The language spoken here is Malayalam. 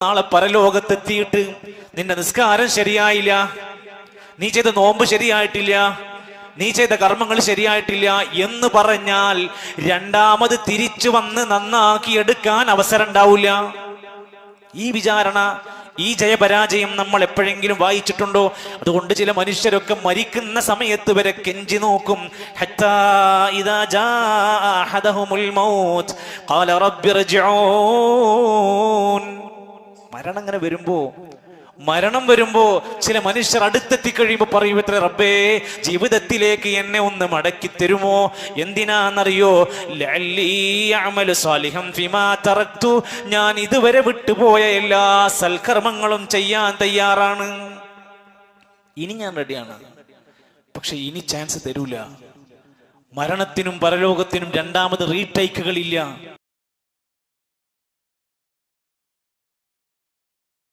നാളെ പരലോകത്തെത്തിയിട്ട് നിന്റെ നിസ്കാരം ശരിയായില്ല, നീ ചെയ്ത നോമ്പ് ശരിയായിട്ടില്ല, നീ ചെയ്ത കർമ്മങ്ങൾ ശരിയായിട്ടില്ല എന്ന് പറഞ്ഞാൽ രണ്ടാമത് തിരിച്ചു വന്ന് നന്നാക്കി എടുക്കാൻ അവസരം ഉണ്ടാവില്ല. ഈ വിചാരണ, ഈ ജയപരാജയം നമ്മൾ എപ്പോഴെങ്കിലും വായിച്ചിട്ടുണ്ടോ? അതുകൊണ്ട് ചില മനുഷ്യരൊക്കെ മരിക്കുന്ന സമയത്ത് വരെ കെഞ്ചി നോക്കും. ഹത്താ ഇദാ ജാഅ അഹദഹുമുൽ മൗത്ത് ഖാല റബ്ബി ഇർജിഊൻ. മരണം വരുമ്പോ ചില മനുഷ്യർ അടുത്തെത്തി കഴിയുമ്പോ പറയും, എത്ര റബ്ബേ, ജീവിതത്തിലേക്ക് എന്നെ ഒന്ന് മടക്കി തരുമോ? എന്തിനാന്നറിയോ? ലഅല്ലി അഅമലു സാലിഹൻ ഫിമാ തറക്തു. ഞാൻ ഇതുവരെ വിട്ടുപോയ എല്ലാ സൽക്കർമ്മങ്ങളും ചെയ്യാൻ തയ്യാറാണ്, ഇനി ഞാൻ റെഡിയാണ്. പക്ഷെ ഇനി ചാൻസ് തരൂല. മരണത്തിനും പരലോകത്തിനും രണ്ടാമത് റീടേക്കുകളില്ല.